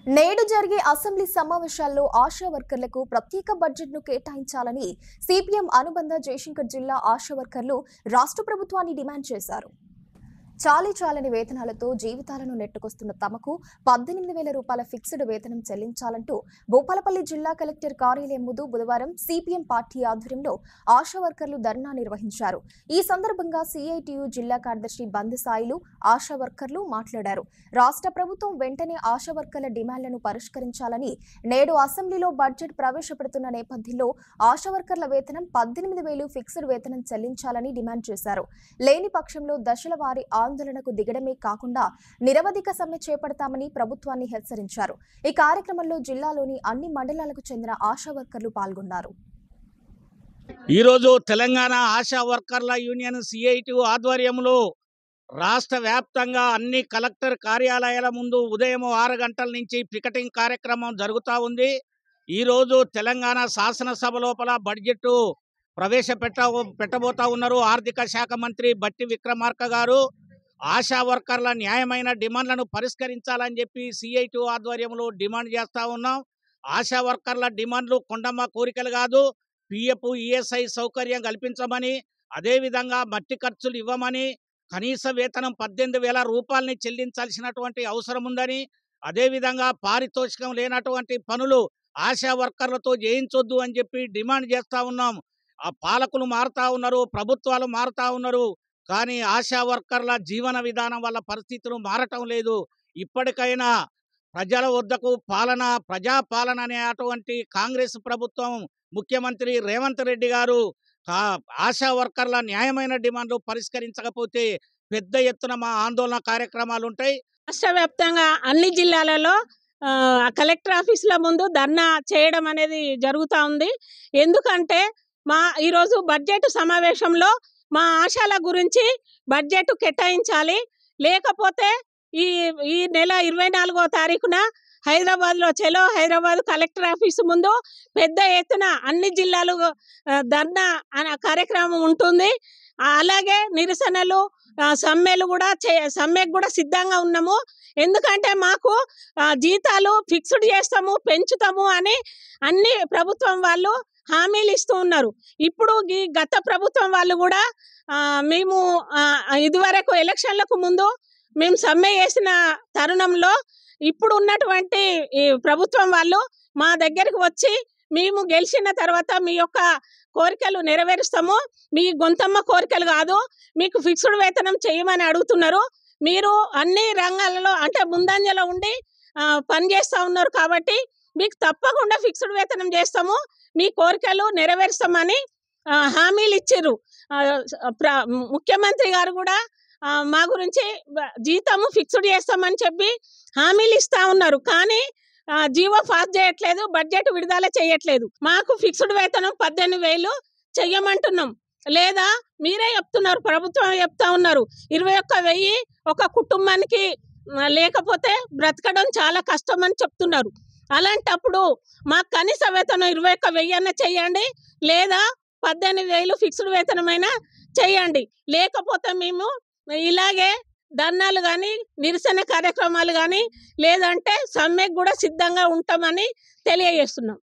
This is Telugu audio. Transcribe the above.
నేడు జరిగే అసెంబ్లీ సమావేశాల్లో ఆశా వర్కర్లకు ప్రత్యేక బడ్జెట్ను కేటాయించాలని సిపిఎం అనుబంధ జయశంకర్ జిల్లా ఆశా వర్కర్లు రాష్ట్ర ప్రభుత్వాన్ని డిమాండ్ చేశారు. చాలని వేతనాలతో జీవితాలను నెట్టుకొస్తున్న తమకు 18,000 రూపాయల ఫిక్స్డ్ వేతనం చెల్లించాలంటూ భూపాలపల్లి జిల్లా కలెక్టర్ కార్యాలయం ముందు బుధవారం సిపిఎం పార్టీ ఆధ్వర్యంలో ఆశా వర్కర్లు ధర్నా నిర్వహించారు. ఈ సందర్భంగా సిఐటియు జిల్లా కార్యదర్శి బందసాయిలు ఆశా వర్కర్లు మాట్లాడారు. రాష్ట్ర ప్రభుత్వం వెంటనే ఆశా వర్కర్ల డిమాండ్లను పరిష్కరించాలని, నేడు అసెంబ్లీలో బడ్జెట్ ప్రవేశపెడుతున్న నేపథ్యంలో ఆశా వర్కర్ల వేతనం 18,000 ఫిక్స్డ్ వేతనం చెల్లించాలని డిమాండ్ చేశారు. లేని పక్షంలో దశల వారీ ఆందోళనకు దిగడమే కాకుండా నిరవధిక సమ్మె చేపడతామని ప్రభుత్వాన్ని హెచ్చరించారు. ఈ కార్యక్రమంలో జిల్లాలోని అన్ని మండలాలకు చెందిన ఆశా వర్కర్లు పాల్గొన్నారు. ఈరోజు తెలంగాణ ఆశా వర్కర్ల యూనియన్ సిఐటియు ఆధ్వర్యంలో రాష్ట్ర వ్యాప్తంగా అన్ని కలెక్టర్ కార్యాలయాల ముందు ఉదయం 6 గంటల నుంచి పికెటింగ్ కార్యక్రమం జరుగుతూ ఉంది. ఈరోజు తెలంగాణ శాసనసభ లోపల బడ్జెట్ పెట్టబోతా ఉన్నారు. ఆర్థిక శాఖ మంత్రి బట్టి విక్రమార్క గారు ఆశా వర్కర్ల న్యాయమైన డిమాండ్లను పరిష్కరించాలని చెప్పి సిఐటియు ఆధ్వర్యంలో డిమాండ్ చేస్తూ ఉన్నాం. ఆశా వర్కర్ల డిమాండ్లు కొండమ్మ కోరికలు కాదు. పిఎఫ్ ఈఎస్ఐ సౌకర్యం కల్పించమని, అదేవిధంగా మట్టి ఖర్చులు ఇవ్వమని, కనీస వేతనం 18,000 రూపాయలని చెల్లించాల్సినటువంటి అవసరం ఉందని, అదేవిధంగా పారితోషికం లేనటువంటి పనులు ఆశా వర్కర్లతో చేయించొద్దు అని చెప్పి డిమాండ్ చేస్తూ ఉన్నాం. ఆ పాలకులు మారుతా ఉన్నారు, ప్రభుత్వాలు మారుతా ఉన్నారు, కానీ ఆశా వర్కర్ల జీవన విధానం వల్ల పరిస్థితులు మారటం లేదు. ఇప్పటికైనా ప్రజల వద్దకు ప్రజాపాలన అనేటువంటి కాంగ్రెస్ ప్రభుత్వం, ముఖ్యమంత్రి రేవంత్ రెడ్డి గారు ఆశా వర్కర్ల న్యాయమైన డిమాండ్లు పరిష్కరించకపోతే పెద్ద ఎత్తున మా ఆందోళన కార్యక్రమాలు ఉంటాయి. రాష్ట్ర వ్యాప్తంగా అన్ని జిల్లాలలో కలెక్టర్ ఆఫీసుల ముందు ధర్నా చేయడం అనేది జరుగుతూ ఉంది. ఎందుకంటే ఈరోజు బడ్జెట్ సమావేశంలో మా ఆశల గురించి బడ్జెట్ కేటాయించాలి. లేకపోతే ఈ నెల 24వ తారీఖున హైదరాబాద్లో చలో హైదరాబాద్ కలెక్టర్ ఆఫీసు ముందు పెద్ద ఎత్తున అన్ని జిల్లాలు ధర్నా కార్యక్రమం ఉంటుంది. అలాగే నిరసనలు సమ్మెకు కూడా సిద్ధంగా ఉన్నాము. ఎందుకంటే మాకు జీతాలు ఫిక్స్డ్ చేస్తాము, పెంచుతాము అని అన్ని ప్రభుత్వం వాళ్ళు హామీలు ఇస్తూ ఉన్నారు. ఇప్పుడు ఈ గత ప్రభుత్వం వాళ్ళు కూడా మేము ఇదివరకు ఎలక్షన్లకు ముందు మేము సమ్మె చేసిన తరుణంలో ఇప్పుడు ఉన్నటువంటి ఈ ప్రభుత్వం వాళ్ళు మా దగ్గరికి వచ్చి మేము గెలిచిన తర్వాత మీ యొక్క కోరికలు నెరవేరుస్తాము, మీ గొంతమ్మ కోరికలు కాదు, మీకు ఫిక్స్డ్ వేతనం చేయమని అడుగుతున్నారు. మీరు అన్ని రంగాలలో అంటే ముందంజలో ఉండి పనిచేస్తూ ఉన్నారు కాబట్టి మీకు తప్పకుండా ఫిక్స్డ్ వేతనం చేస్తాము, మీ కోరికలు నెరవేరుస్తామని హామీలు ఇచ్చారు. ముఖ్యమంత్రి గారు కూడా మా గురించి జీతము ఫిక్స్డ్ చేస్తామని చెప్పి హామీలు ఇస్తా ఉన్నారు. కానీ జీవో పాస్ చేయట్లేదు, బడ్జెట్ విడుదల చేయట్లేదు. మాకు ఫిక్స్డ్ వేతనం 18,000 చెయ్యమంటున్నాం. లేదా మీరే చెప్తున్నారు, ప్రభుత్వం చెప్తా ఉన్నారు 21,000 ఒక కుటుంబానికి లేకపోతే బ్రతకడం చాలా కష్టం అని చెప్తున్నారు. అలాంటప్పుడు మాకు కనీస వేతనం 21,000 అన్న చెయ్యండి, లేదా 18,000 ఫిక్స్డ్ వేతనమైనా చెయ్యండి. లేకపోతే మేము ఇలాగే ధర్నాలు కానీ నిరసన కార్యక్రమాలు కానీ లేదంటే సమ్మెకు కూడా సిద్ధంగా ఉంటామని తెలియజేస్తున్నాం.